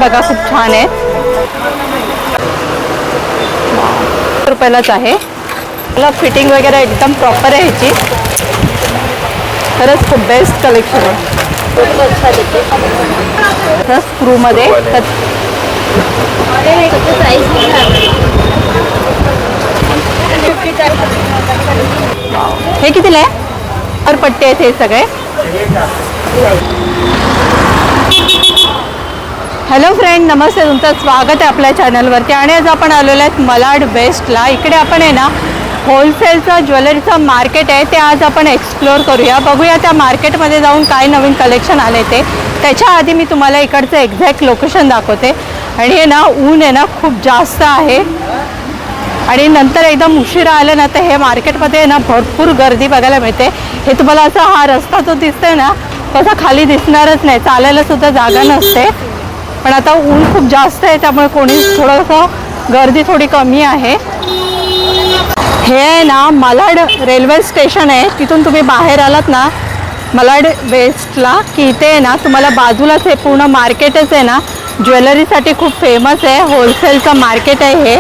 बघा खूप छान आहे. रुपयालाच आहे. मला फिटिंग वगैरे एकदम प्रॉपर आहे ह्याची. खरंच खूप बेस्ट कलेक्शन आहे. स्क्रू मध्ये हे कितीला आहे? और पट्टे आहेत हे सगळे. हॅलो फ्रेंड, नमस्ते. तुमचं स्वागत आहे आपल्या चॅनलवरती. आणि आज आपण आलेलो आहेत मलाड वेस्टला. इकडे आपण आहे ना होलसेलचं ज्वेलरीचं मार्केट आहे, ते आज आपण एक्सप्लोअर करूया. बघूया त्या मार्केटमध्ये जाऊन काय नवीन कलेक्शन आले ते. त्याच्या आधी मी तुम्हाला इकडचं एक्झॅक्ट लोकेशन दाखवते. आणि हे ना ऊन आहे ना खूप जास्त आहे आणि नंतर एकदम उशिरा आलं ना तर हे मार्केटमध्ये ना भरपूर गर्दी बघायला मिळते. हे तुम्हाला असा हा रस्ता जो दिसतोय ना तसा खाली दिसणारच नाही, चालायला सुद्धा जागा नसते. पण आता ऊन खूप जास्त आहे त्यामुळे कोणी थोडंसं गर्दी थोडी कमी आहे. हे आहे ना मलाड रेल्वे स्टेशन आहे. तिथून तुम्ही बाहेर आलात ना मलाड वेस्टला की इथे आहे ना तुम्हाला बाजूलाच हे पूर्ण मार्केटच आहे ना ज्वेलरीसाठी खूप फेमस आहे. होलसेलचं मार्केट आहे हे.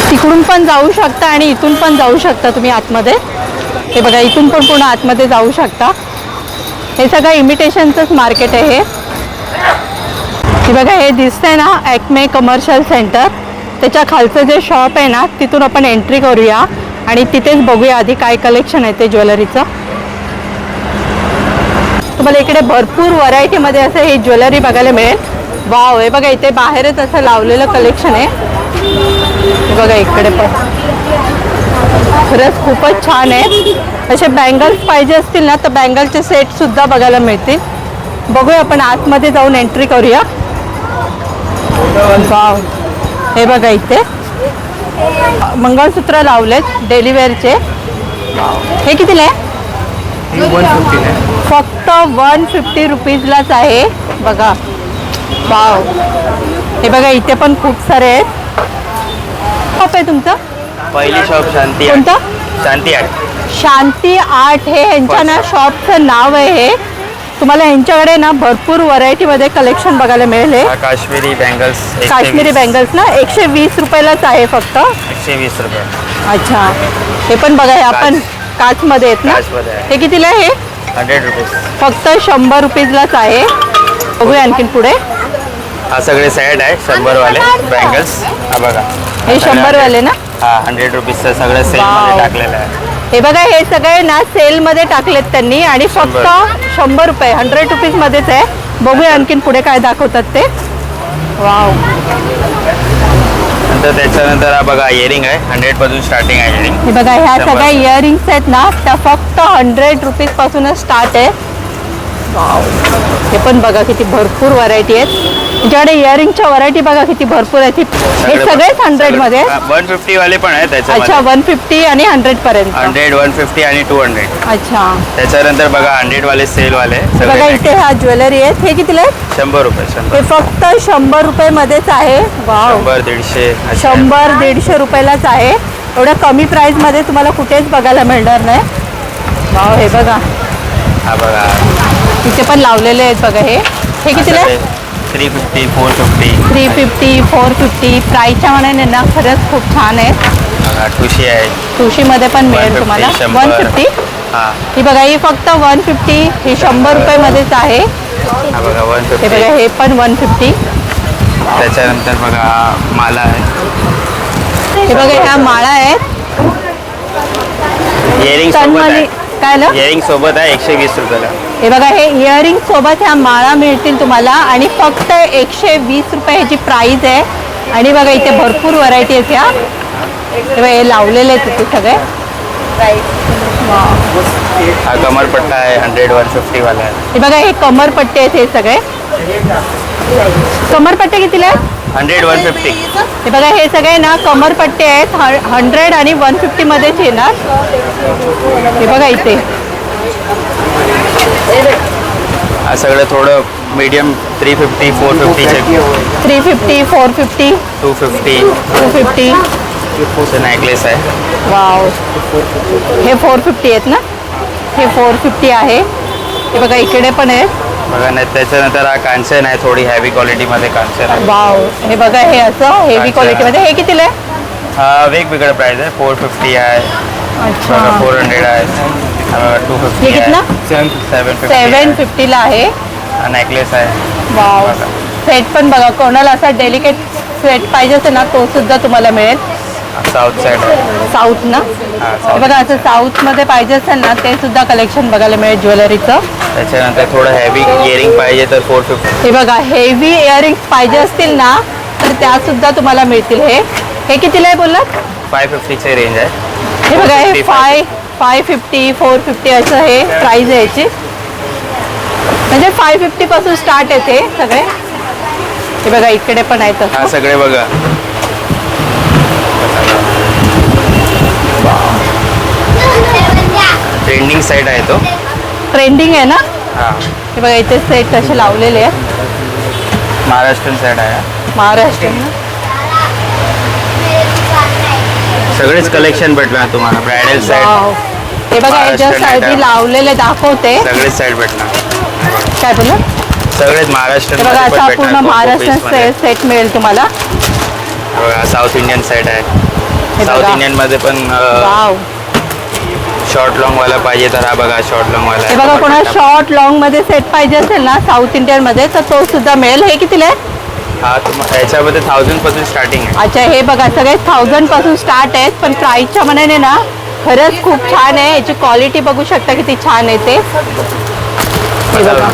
तिकडून पण जाऊ शकता आणि इथून पण जाऊ शकता तुम्ही आतमध्ये. हे बघा इथून पण पूर्ण आतमध्ये जाऊ शकता. हे सगळं इमिटेशनचंच मार्केट आहे हे बघा. हे दिसतंय ना ॲक्मे कमर्शियल सेंटर, त्याच्या खालचं जे शॉप आहे ना तिथून आपण एंट्री करूया आणि तिथेच बघूया आधी काय कलेक्शन आहे ते ज्वेलरीचं. तुम्हाला इकडे भरपूर व्हरायटीमध्ये असं हे ज्वेलरी बघायला मिळेल. वाव, हे बघा इथे बाहेरच असं लावलेलं कलेक्शन आहे. हे बघा इकडे पण खरंच खूपच छान आहे. असे बँगल्स पाहिजे असतील ना तर बँगलचे सेटसुद्धा बघायला मिळतील. बघूया आपण आतमध्ये जाऊन एंट्री करूया. वाव, हे बघा इथे मंगळसूत्र लावलेत डेली वेअरचे. हे कितीला आहे? फक्त 150 रुपीजलाच आहे बघा. वाव, हे बघा इथे पण खूप सारे आहेत. शॉप आहे तुमचं? पहिली शॉप शांती. कोणतं? शांती आर्ट. शांती आर्ट हे यांच्या ना शॉपचं नाव आहे. हे तुम्हाला यांच्याकडे ना भरपूर व्हरायटीमध्ये कलेक्शन बघायला मिळेल. काश्मीरी बँगल्स. काश्मीरी बँगल्स ना 120 रुपयालाच आहे फक्त. 120 रुपये. अच्छा, हे पण बघा हे आपण काचमध्ये आहेत ना. हे कितीला आहे? 100 रुपीज. फक्त 100 रुपीजलाच आहे. बघूया आणखीन पुढे. हा सगळे सेट आहे 100 वाले बँगल्स. हा बघा हे 100 वाले ना. हा 100 रुपीजचं सगळं सेल मध्ये टाकलेलं आहे. हे बघा हे सगळे ना सेलमध्ये टाकलेत त्यांनी आणि फक्त 100 रुपये 100 रुपीजमध्येच आहे. बघूया आणखीन पुढे काय दाखवतात ते. वाव, नंतर त्याच्यानंतर हा बघा इयरिंग आहे 100 पासून स्टार्टिंग आहे इयरिंग. हे बघा ह्या सगळ्या इयरिंग्स आहेत ना त्या फक्त 100 रुपीज पासूनच स्टार्ट आहे. वाव, हे पण बघा किती भरपूर व्हरायटी आहेत. तुमच्याकडे इयरिंगच्या व्हरायटी बघा किती भरपूर आहेत. हे सगळेच 100 मध्ये. 150 वाले पण आहेत त्याच्यामध्ये. अच्छा, 150 आणि 100 पर्यंत. 100, 150 आणि 200. अच्छा, त्याच्यानंतर बघा 100 वाले सेल वाले बघा इथे ह्या ज्वेलरी आहेत. हे कितीला आहेत? 100 रुपये. हे फक्त 100 रुपये मध्येच आहे. वाव, 100, 150. 100-150 रुपयालाच आहे. एवढ्या कमी प्राइस मध्ये तुम्हाला कुठेच बघायला मिळणार नाही. वाव, हे बघा हा बघा इथे पण लावलेले आहेत बघा. हे कितीला आहे? 350, 450. 350, 450 प्राईसच्या मनाने ना खरंच खूप छान आहे. ठुशी आहे. ठुशीमध्ये पण मिळेल तुम्हाला. 150. हा, ही बघा ही फक्त 150. ही 100 रुपयामध्येच आहे. हा बघा हे 150. बघा हे पण 150. त्याच्यानंतर बघा माला आहे. हे बघा ह्या माळा आहेत. इयरिंग सोबत आहे. काय ना इयरिंग सोबत आहे 120 रुपयाला. हे बघा हे इयरिंग सोबत ह्या माळा मिळतील तुम्हाला आणि फक्त 120 रुपये ह्याची प्राइस आहे. आणि बघा इथे भरपूर व्हरायटी आहेत. ह्या हे बघा हे लावलेले आहेत इथे सगळे. हा कमरपट्टा आहे 100, 150 वाला आहे. हे बघा हे कमरपट्टे आहेत. हे सगळे कमरपट्टे कितीला आहेत? 100, 150. हे बघा हे सगळे ना कमरपट्टे आहेत. 100 आणि 150 मध्येच येणार. हे बघा इथे हा सगळं थोडं मीडियम 350, 450. 350, 450, 250. 250. नेकलेस आहे. वाव, हे 450 आहेत ना. हे 450 आहे. हे बघा इकडे पण आहे. बघा नाही त्याच्यानंतर हा कांचन आहे, थोडी हेवी क्वालिटीमध्ये कांचन आहे. वाव, हे बघा हे असं हेवी अच्छा. क्वालिटीमध्ये. हे कितीला आहे? हा वेगवेगळं प्राइस आहे. 450 आहे, अच्छा, बघा 400 आहे, हे 250 कितना? आहे, 750 750ला आहे. हा नेकलेस आहे. वाव, बघा. सेट पण बघा, कोणाला असा डेलिकेट सेट पाहिजे असेल ना तो सुद्धा तुम्हाला मिळेल. साऊथ साईड आहे. साऊथ ना, हा हे साऊथ. बघा असं साऊथमध्ये पाहिजे असेल ना ते सुद्धा कलेक्शन बघायला मिळेल ज्वेलरीचं. त्याच्यानंतर थोडं हेवी इयरिंग पाहिजे तर 450. हे बघा हेवी इयरिंग्स पाहिजे असतील ना तर त्या सुद्धा तुम्हाला मिळतील. हे कितीला आहे बोललात? 550ची रेंज आहे. हे बघा हे 450, 550 450 असं हे प्राइस आहे याची. म्हणजे 550 पासून स्टार्ट येते सगळे. हे बघा इकडे पण आहेत हा असं. सगळे बघा. ट्रेंडिंग साईड आहे तो. ट्रेंडिंग आहे ना. हा हे बघा इथे सेट असे लावलेले आहेत. महाराष्ट्रीयन साईड आहे. महाराष्ट्र सगळेच कलेक्शन भेटणार तुम्हाला. ब्रायडल साईड हे बघा याच्या महाराष्ट्रीयन साईड item. लावलेले दाखवते. सगळेच साईड भेटणार. काय बोला? सगळेच हे महाराष्ट्रीयन बघा मध्ये असा पण पूर्ण भेटणार. महाराष्ट्र सेट मिळेल तुम्हाला. बघा साऊथ इंडियन साईड आहे. हे साऊथ बघा. इंडियन मध्ये पण वाव, शॉर्ट लॉंग वाला पाहिजे तर हा बघा शॉर्ट लॉंग वाला हे आहे. बघा कोणाला शॉर्ट लॉंग मध्ये सेट पाहिजे असेल ना साऊथ इंडियन मध्ये तर तो सुद्धा मिळेल. हे कितीला आहे? हा याच्यामध्ये 1000 पासून स्टार्टिंग आहे. अच्छा, हे बघा सगळे 1000 पासून स्टार्ट आहेत. पण प्राइसच्या मनाने ना खरंच खूप छान आहे. याची क्वालिटी बघू शकता किती छान आहे ते. हे बघा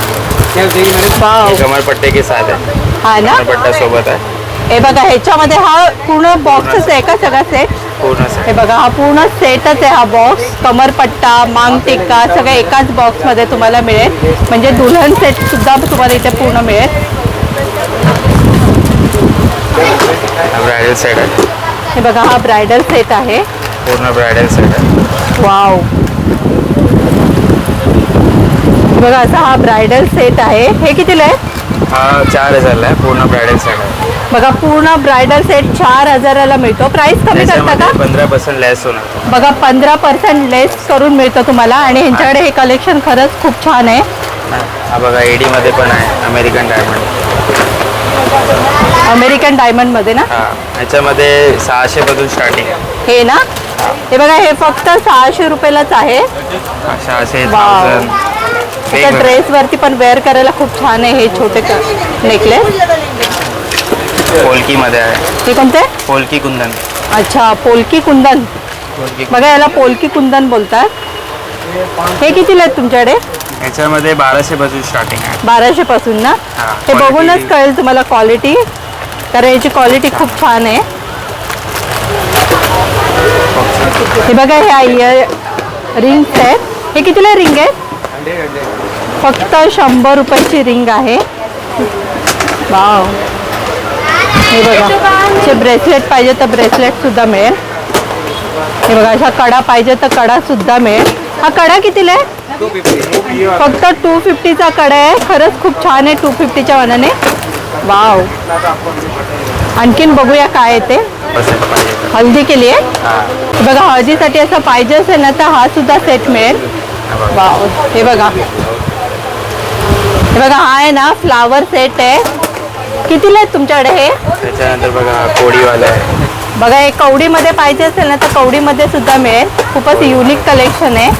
वाव, कमरपट्टे के साथ आहे. हा ना. कमरपट्टा सोबत आहे हे बघा ह्याच्यामध्ये हा पूर्ण बॉक्सच आहे का सगळा सेट? पूर्ण हे set. बघा हा पूर्ण सेटच आहे. हा बॉक्स कमरपट्टा मांग टिक्का सगळं एकाच बॉक्समध्ये तुम्हाला मिळेल. म्हणजे दुल्हन सेट सुद्धा तुम्हाला इथे पूर्ण मिळेल. हा ब्रायडल सेट आहे. हे बघा हा ब्रायडल सेट आहे. पूर्ण ब्रायडल सेट आहे. वाव, हे बघा असा हा ब्रायडल सेट आहे. हे कितीला आहे? हा 4000 आहे. पूर्ण ब्रायडल सेट आहे. बघा पूर्ण ब्रायडल सेट 4000ला मिळतो. प्राइस कमी करता का? त्याच्यामध्ये 15% लेस होणार. बघा 15% लेस करून मिळतं तुम्हाला. आणि ह्यांच्याकडे हे कलेक्शन खरंच खूप छान आहे. हा बघा एडी मध्ये पण आहे. American diamond. अमेरिकन डायमंड मध्ये ना. हा याच्यामध्ये 600 पासून स्टार्टिंग आहे. हे ना, हे बघा हे फक्त 600 रुपयालाच आहे. 600 वाव. 1000 त्या ड्रेस वरती पण वेअर करायला खूप छान आहे हे छोटे नेकलेस. पोलकी मध्ये आहे. हे कोणते? पोलकी कुंदन. अच्छा, पोलकी कुंदन. पोलकी बघा याला पोलकी कुंदन बोलतात. हे कितीला आहेत तुमच्याकडे? याच्यामध्ये 1200 पासून स्टार्टिंग आहे. 1200 पासून ना. हा, हे quality बघूनच कळेल तुम्हाला क्वालिटी, कारण याची क्वालिटी खूप छान आहे. हे बघा ह्या इयर रिंग्स आहेत. हे कितीला रिंग आहे? फक्त 100 रुपयाची रिंग आहे. वाव, हे बघा असे ब्रेसलेट पाहिजे तर ब्रेसलेट सुद्धा मिळेल. हे बघा अशा कडा पाहिजे तर कडा सुद्धा मिळेल. हा कडा कितीला आहे? फक्त 250चा कडा आहे. खरंच खूप छान आहे 250च्या मनाने. वाव, आणखीन बघूया काय आहे ते. पसंत पाहिजे. हल्दी केली आहे. हा बघा हळदीसाठी असं पाहिजे असेल ना तर हा सुद्धा सेट मिळेल. वाव, हे बघा हा आहे ना फ्लावर सेट आहे. कितीला आहेत तुमच्याकडे हे? त्याच्यानंतर बघा कोडीवाला आहे. बघा हे कवडीमध्ये पाहिजे असेल ना तर कवडीमध्ये सुद्धा मिळेल. खूपच युनिक कलेक्शन आहे.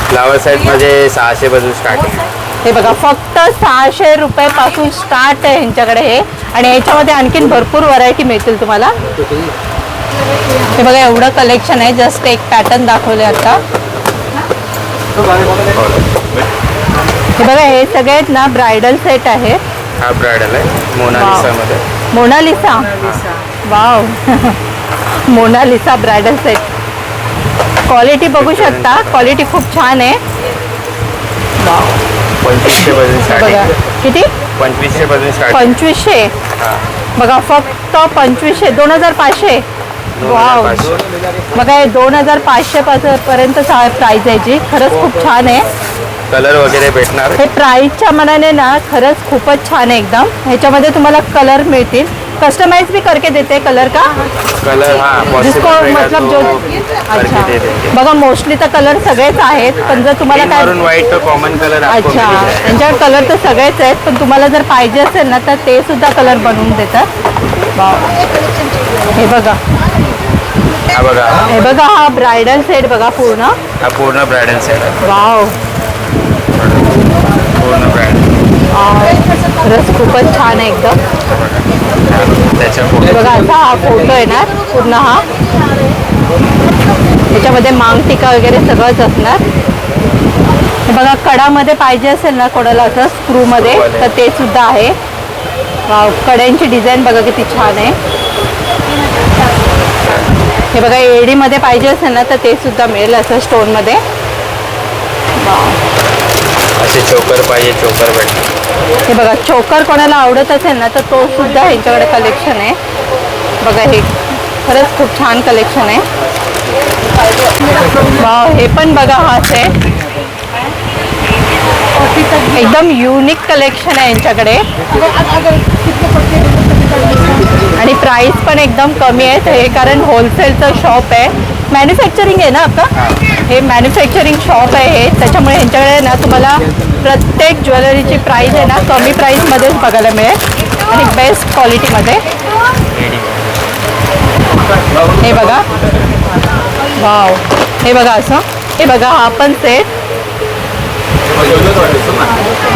फ्लावर सेट मध्ये 600 पासून स्टार्टिंग आहे. हे बघा फक्त 600 रुपयापासून स्टार्ट आहे ह्यांच्याकडे हे. आणि ह्याच्यामध्ये आणखीन भरपूर व्हरायटी मिळतील तुम्हाला. हे बघा एवढं कलेक्शन आहे. जस्ट एक पॅटर्न दाखवले आता. हे बघा हे सगळे आहेत ना ब्रायडल सेट आहे. हा ब्रायडल आहे मोनालिसा मध्ये. Monalisa. Wow, Monalisa bridal set. Quality बघू शकता, क्वालिटी खूप छान आहे. वाव, 2500 पासून बघा स्टार्टिंग. किती? 2500 पासून स्टार्टिंग. 2500. हा बघा फक्त 2500. 2500. वाव, 2500. बघा हे 2500 पर्यंत प्राइस आहे जी. खरंच खूप छान आहे. कलर वगैरे भेटणार. हे प्राइसच्या मनाने ना खरंच खूपच छान आहे एकदम. ह्याच्यामध्ये तुम्हाला कलर मिळतील. कस्टमाइज भी करके देते हैं कलर का? कलर हाँ जिसको पॉसिबल मतलब जो अच्छा बघा मोस्टली तर कलर सगळेच आहेत पण जर तुम्हाला काय मरून व्हाईट तो कॉमन कलर आपको अच्छा मिल जाएगा। त्यांच्याकडे कलर तर सगळेच आहेत पण तुम्हाला जर पाहिजे असेल ना तर ते सुद्धा कलर बनवून देतात वाव. हे बघा हा बघा हे बघा हा ब्रायडल सेट बघा पूर्ण हा पूर्ण ब्रायडल सेट आहे वाव पूर्ण ब्रायडल खरंच खूपच छान आहे एकदम त्याच्या हे बघा असा हा फोटो येणार पूर्ण हा त्याच्यामध्ये मांग टिका वगैरे सगळंच असणार हे बघा कडामध्ये पाहिजे असेल ना कोणाला असं स्क्रूमध्ये तर ते सुद्धा आहे वाव कड्यांची डिझाईन बघा किती छान आहे हे बघा एडीमध्ये पाहिजे असेल ना तर ते सुद्धा मिळेल असं स्टोनमध्ये असे चोकर पाहिजे चोकर भेटते हे बघा चोकर कोणाला आवडत असेल ना तर तो सुद्धा ह्यांच्याकडे कलेक्शन आहे बघा हे खरंच खूप छान कलेक्शन आहे वाव हे पण बघा हा सेट एकदम युनिक कलेक्शन आहे यांच्याकडे आणि प्राइस पण एकदम कमी आहे हे कारण होलसेलचं शॉप आहे मॅन्युफॅक्चरिंग आहे ना आपलं हे मॅन्युफॅक्चरिंग शॉप आहे हे त्याच्यामुळे ह्यांच्याकडे ना तुम्हाला प्रत्येक ज्वेलरीची प्राइस आहे ना कमी प्राईसमध्येच बघायला मिळेल आणि बेस्ट क्वालिटीमध्ये हे बघा वाव हे बघा असं हे बघा हा पण सेट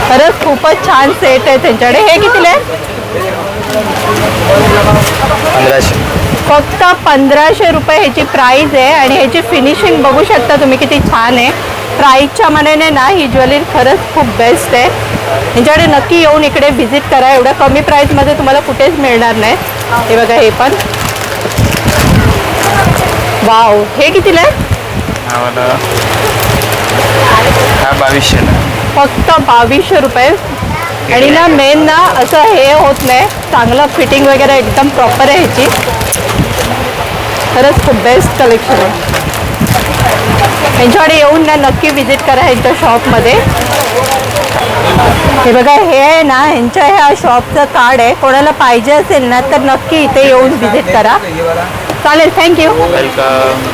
खरंच खूपच छान सेट आहे त्यांच्याकडे हे कितीला आहे 1500 फक्त 1500 रुपये ह्याची प्राइस आहे आणि ह्याची फिनिशिंग बघू शकता तुम्ही किती छान आहे प्राईसच्या मानाने ना ही ज्वेलरी खरंच खूप बेस्ट आहे ह्याच्याकडे नक्की येऊन इकडे व्हिजिट करा एवढ्या कमी प्राईसमध्ये तुम्हाला कुठेच मिळणार नाही हे बघा हे पण वाव हे कितीला आहे हा 2200 फक्त 2200 रुपये आणि ना मेन ना असं हे होत नाही चांगलं फिटिंग वगैरे एकदम प्रॉपर आहे ह्याची खरंच खूप बेस्ट कलेक्शन आहे यांच्याकडे येऊन ना नक्की व्हिजिट करा ह्यांच्या शॉपमध्ये हे बघा हे आहे ना ह्यांच्या ह्या शॉपचं कार्ड आहे कोणाला पाहिजे असेल ना तर नक्की इथे येऊन व्हिजिट करा चालेल थँक्यू वेलकम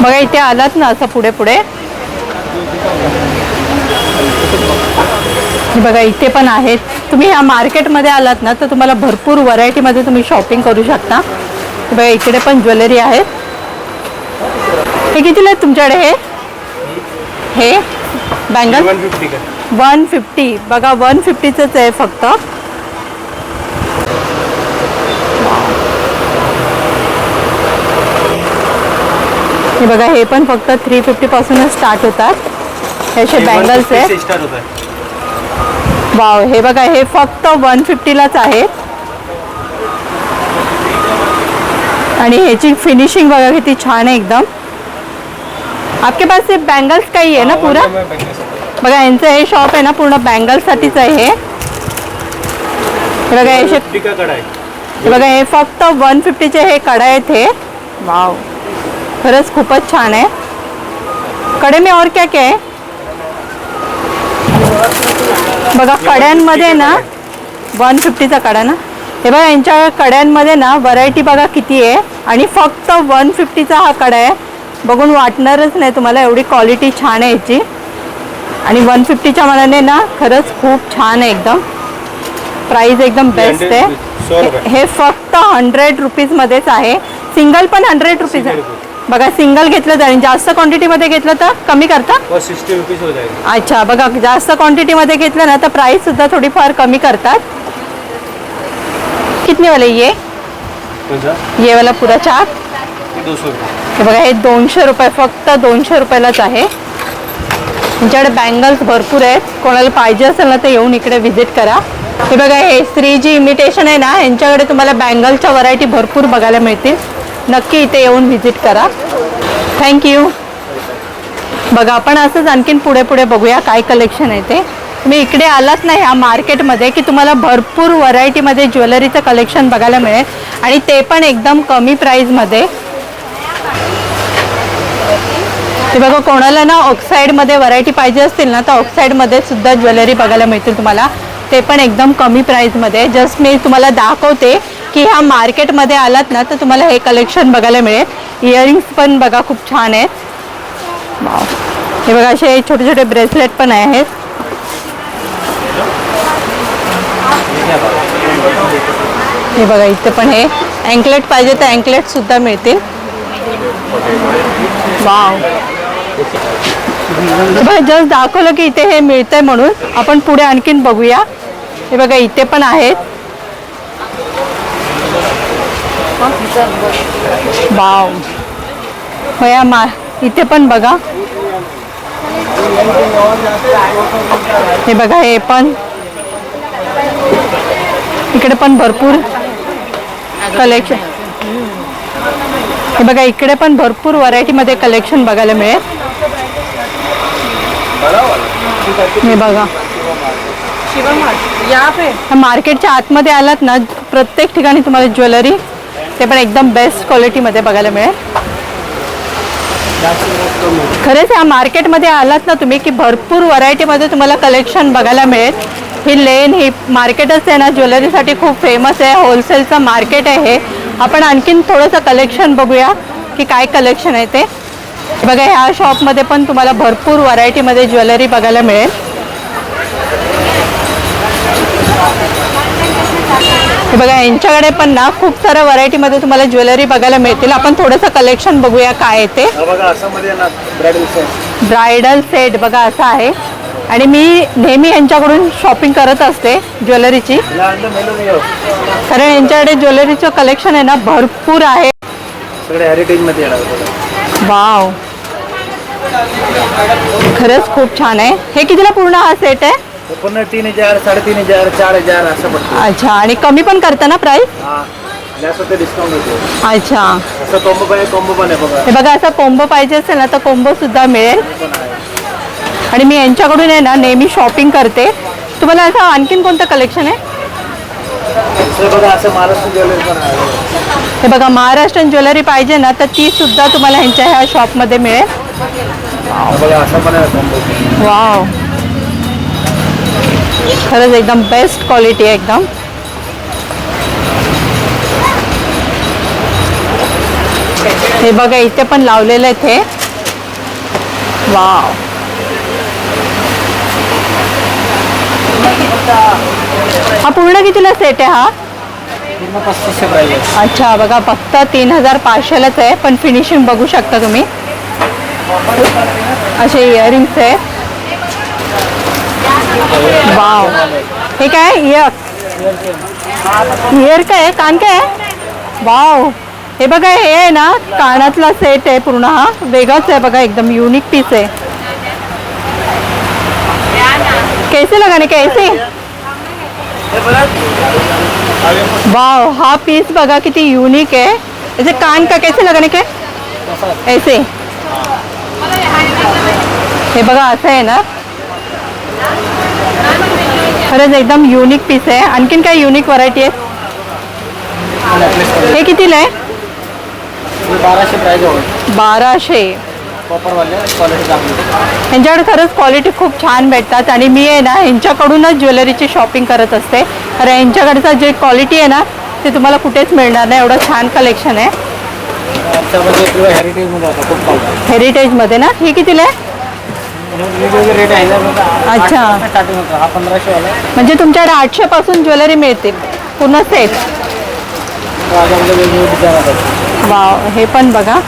बघा इथे आलात ना असं पुढे पुढे हे बघा इथे पण आहेत तुम्ही ह्या मार्केटमध्ये आलात ना तर तुम्हाला भरपूर व्हरायटीमध्ये तुम्ही शॉपिंग करू शकता हे बघा इकडे पण ज्वेलरी आहेत हे कितीला आहेत तुमच्याकडे हे बँगल 150 बघा 150च आहे फक्त हे बघा हे पण फक्त 350 पासूनच स्टार्ट होतात हे असे बँगल्स आहेत वाव हे बघा हे फक्त 150लाच आहेत आणि ह्याची फिनिशिंग बघा किती छान आहे एकदम आपके पास ये बैंगल्स का ही है ना पूरा बघा यांचं हे शॉप आहे ना पूर्ण बँगल्ससाठीच आहे हे बघा हे बघा हे फक्त 150चे हे कडा आहेत हे वाव खरंच खूपच छान आहे कडे में और क्या क्या है बघा कड्यांमध्ये ना 150चा कडा ना हे बघा यांच्या कड्यांमध्ये ना व्हरायटी बघा किती आहे आणि फक्त 150चा हा कडा आहे बघून वाटणारच नाही तुम्हाला एवढी क्वालिटी छान आहे याची आणि 150च्या मानाने ना खरंच खूप छान आहे एकदम प्राइस एकदम बेस्ट आहे हे फक्त 100 रुपीजमध्येच आहे सिंगल पण 100 रुपीज आहे बघा सिंगल घेतलं तर जास्त क्वांटिटीमध्ये घेतलं तर कमी करता 60 रुपीज हो जाएगा अच्छा बघा जास्त क्वांटिटीमध्ये घेतलं ना तर प्राइस सुद्धा थोडीफार कमी करतात कितने वाले ये वाला पूरा चार 200 रुपये हे बघा हे 200 रुपये फक्त 200 रुपयालाच आहे तुमच्याकडे बँगल्स भरपूर आहेत कोणाला पाहिजे असेल ना तर येऊन इकडे व्हिजिट करा हे बघा हे श्रीजी इमिटेशन आहे ना यांच्याकडे तुम्हाला बँगलच्या व्हरायटी भरपूर बघायला मिळतील नक्की इथे येऊन व्हिजिट करा थँक्यू बघा आपण असंच आणखीन पुढे पुढे बघूया काय कलेक्शन आहे ते तुम्ही इकडे आलात ना ह्या मार्केटमध्ये की तुम्हाला भरपूर व्हरायटीमध्ये ज्वेलरीचं कलेक्शन बघायला मिळेल आणि ते पण एकदम कमी प्राईजमध्ये ते बघा, कोणाला ना ऑक्साईडमध्ये व्हरायटी पाहिजे असतील ना, तर ऑक्साईडमध्ये सुद्धा ज्वेलरी बघायला मिळतील तुम्हाला. ते पण एकदम कमी प्राईजमध्ये. जस्ट मी तुम्हाला दाखवते की ह्या मार्केटमध्ये आलात ना, तर तुम्हाला हे कलेक्शन बघायला मिळेल. इयरिंग्स पण बघा खूप छान आहेत. वाव, हे बघा असे छोटे छोटे ब्रेसलेट पण आहेत. हे बघा इथे पण हे अँकलेट पाहिजे तर अँकलेट सुद्धा मिळतील. वाव, बघा जस्ट दाखवलं की इथे हे मिळतंय म्हणून. आपण पुढे आणखीन बघूया. हे बघा इथे पण आहेत. वाव, हो या इथे पण बघा. हे बघा हे पण इकडे पण भरपूर कलेक्शन. हे बघा इकडे पण भरपूर व्हरायटीमध्ये कलेक्शन बघायला मिळेल. हे बघा मार्केटच्या आतमध्ये आलात ना, प्रत्येक ठिकाणी तुम्हाला ज्वेलरी ते पण एकदम बेस्ट क्वालिटीमध्ये बघायला मिळेल. खरंच या मार्केटमध्ये आलात ना तुम्ही की भरपूर व्हरायटीमध्ये तुम्हाला कलेक्शन बघायला मिळेल. ही लेन ही मार्केटच आहे ना, ज्वेलरीसाठी खूप फेमस आहे. होलसेलचं मार्केट आहे हे. आपण आणखीन थोडंसं कलेक्शन बघूया की काय कलेक्शन आहे ते. बघा ह्या शॉपमध्ये पण तुम्हाला भरपूर व्हरायटीमध्ये ज्वेलरी बघायला मिळेल. हे बघा यांच्याकडे पण ना खूप साऱ्या व्हरायटीमध्ये तुम्हाला ज्वेलरी बघायला मिळतील. आपण थोडंसं कलेक्शन बघूया काय आहे ते. ब्रायडल सेट बघा असा आहे. आणि मी नेहमी यांच्याकडून शॉपिंग करत असते ज्वेलरीची, कारण यांच्याकडे ज्वेलरीचं कलेक्शन आहे ना भरपूर आहे. वाव, खरंच खूप छान आहे. हे कितीला पूर्ण हा सेट आहे? 3000, 3500, 4000 असं पडतं. अच्छा, आणि कमी पण करता ना प्राइस? डिस्काउंट होतो. अच्छा, असं कॉम्बो पण आहे बघा. हे बघा, असा कोंबो पाहिजे असेल ना तर कोंबो सुद्धा मिळेल. आणि मी यांच्याकडून आहे ना नेहमी शॉपिंग करते. तुम्हाला असं आणखीन कोणतं कलेक्शन आहे? असं महाराष्ट्र ज्वेलरी पण आहे. हे बघा महाराष्ट्रीयन ज्वेलरी पाहिजे ना तर ती सुद्धा तुम्हाला ह्यांच्या ह्या शॉपमध्ये मिळेल. असं पण आहे. वाव, खरंच एकदम बेस्ट क्वालिटी आहे एकदम. हे बघा इथे पण लावलेलं आहे ते. वाव, हा पूर्ण कितीला सेट आहे हा? 3500 प्राइस आहे. अच्छा, बघा फक्त 3500लाच आहे. पण फिनिशिंग बघू शकता तुम्ही. असे इयरिंग्स आहे. वाव, हे काय इयर काय आहे? कान काय आहे? वाव, हे बघा हे आहे ना कानातला सेट आहे पूर्ण. हा वेगळाच आहे बघा, एकदम युनिक पीस आहे. कैसे लगाने के ऐसे? वाव, हा पीस बघा किती युनिक आहे. ऐसे कान का कैसे लगाने के? ऐसे. हे बघा असं आहे ना, खरंच एकदम युनिक पीस आहे. आणखीन काय युनिक व्हरायटी आहे? हे कितीला आहे? 1200 प्राइस आहे. 1200. कॉपरवाले क्वालिटी चांगली. यांच्याकडे खरंच क्वालिटी खूप छान भेटतात. आणि मी आहे ना यांच्याकडूनच ज्वेलरीची शॉपिंग करत असते. कारण यांच्याकडचं जे क्वालिटी आहे ना ते तुम्हाला कुठेच मिळणार नाही. एवढं छान कलेक्शन आहे. हेरिटेजमध्ये ना. ही कितीला आहे? रेट आहे. अच्छा, स्टार्टिंग होतं. हा 1500 वाला. म्हणजे तुमच्याकडे 800 पासून ज्वेलरी मिळते पूर्ण सेट. वाव, हे पण बघा.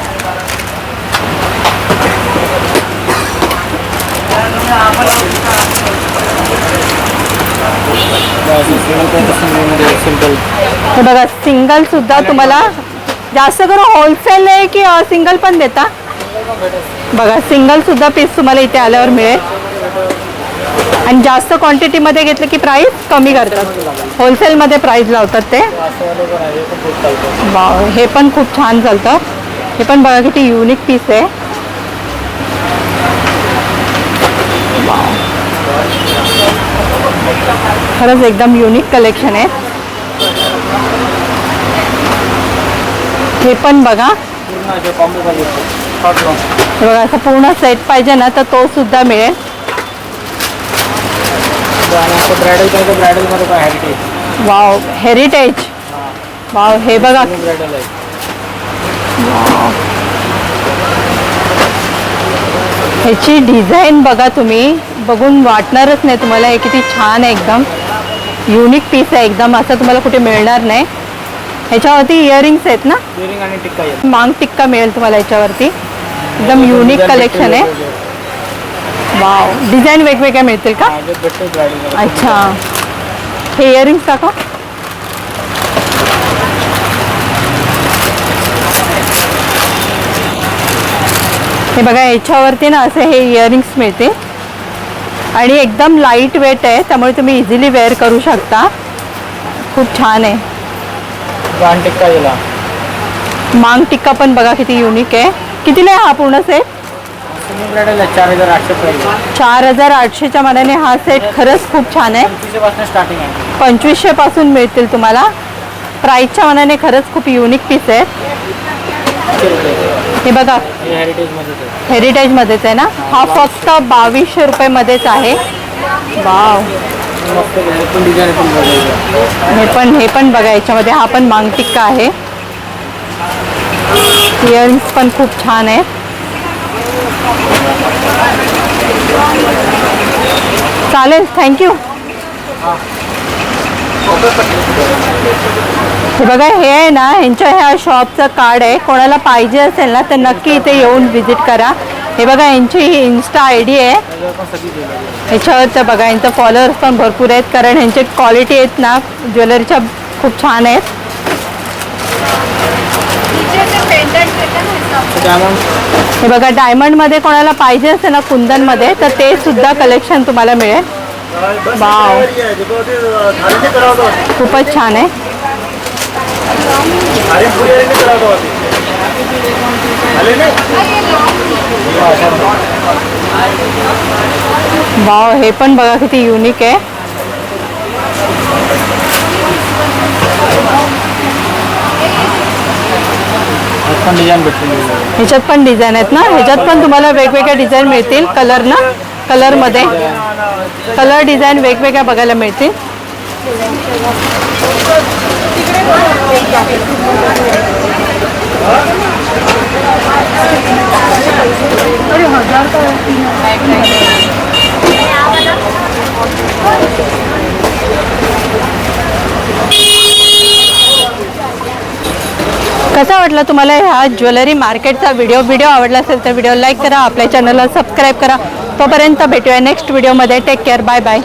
हे बघा सिंगल सुद्धा तुम्हाला जास्त करून होलसेल आहे की सिंगल पण देता? बघा सिंगल सुद्धा पीस तुम्हाला इथे आल्यावर मिळेल. आणि जास्त क्वांटिटीमध्ये घेतलं की प्राइस कमी करतात. होलसेलमध्ये प्राइस लावतात ते. वाव, हे पण खूप छान चालतं. हे पण बघा किती युनिक पीस आहे. वाव, खरंच एकदम युनिक कलेक्शन आहे. हे पण बघा. हे बघा असं पूर्ण सेट पाहिजे ना तर तो सुद्धा मिळेल. आणि असं ब्रायडल पाहिजे ब्रायडलमध्ये काय हेरिटेज. Wow heritage. वाव हे बघा. ब्रायडल आहे. ह्याची डिझाईन बघा तुम्ही, बघून वाटणारच नाही तुम्हाला हे किती छान आहे. एकदम युनिक पीस आहे एकदम, असं तुम्हाला कुठे मिळणार नाही. ह्याच्यावरती इयरिंग्स आहेत ना, इयरिंग आणि टिक्का येईल. मांग टिक्का मिळेल तुम्हाला ह्याच्यावरती. एकदम युनिक कलेक्शन आहे. वाव डिझाईन वेगवेगळ्या मिळतील का? अच्छा हे इयरिंग्स दाखव. हे बघा याच्यावरती ना असे हे इयरिंग्स मिळते आणि एकदम लाईट वेट आहे, त्यामुळे तुम्ही इझिली वेअर करू शकता. खूप छान आहे. टिक्का येईल. मांग टिक्का पण बघा किती युनिक आहे. कितीला आहे हा पूर्ण सेट? ब्रायडल आहे 4800 प्राइस. 4800च्या मनाने हा सेट खरंच खूप छान आहे. 2500 पासून स्टार्टिंग आहे. 2500 पासून मिळतील तुम्हाला. प्राईसच्या मनाने खरंच खूप युनिक पीस आहे. हे बघा हेरिटेजमध्येच आहे ना. हा फक्त 2200 रुपयेमध्येच आहे. वाव हे पण बघा याच्यामध्ये हा पण मांग टिक्का आहे. इयरिंग्स पण खूप छान आहे. चालेल थँक्यू. हे बघा हे आहे ना ह्यांच्या ह्या शॉपचं कार्ड आहे. कोणाला पाहिजे असेल ना तर नक्की इथे येऊन व्हिजिट करा. हे बघा यांची ही इन्स्टा आय डी आहे. ह्याच्यावरचं बघा यांचं फॉलोअर्स पण भरपूर आहेत, कारण ह्यांचे क्वालिटी आहेत ना ज्वेलरीच्या खूप छान आहेत. हे बघा डायमंडमध्ये कोणाला पाहिजे असेल ना कुंदनमध्ये तर ते सुद्धा कलेक्शन तुम्हाला मिळेल. वाव खूपच छान आहे. वाव हे पण बघा किती युनिक आहे. ह्याच्यात पण डिझाईन आहेत ना. ह्याच्यात पण तुम्हाला वेगवेगळ्या डिझाईन मिळतील. कलरमध्ये कलर डिझाईन वेगवेगळ्या बघायला मिळतील. कसा वाटला तुम्हाला ह्या ज्वेलरी मार्केटचा व्हिडिओ आवडला असेल तर व्हिडिओ लाईक करा, आपल्या चॅनलला सबस्क्राईब करा. तोपर्यंत भेटूया नेक्स्ट व्हिडिओमध्ये. Take care. Bye bye.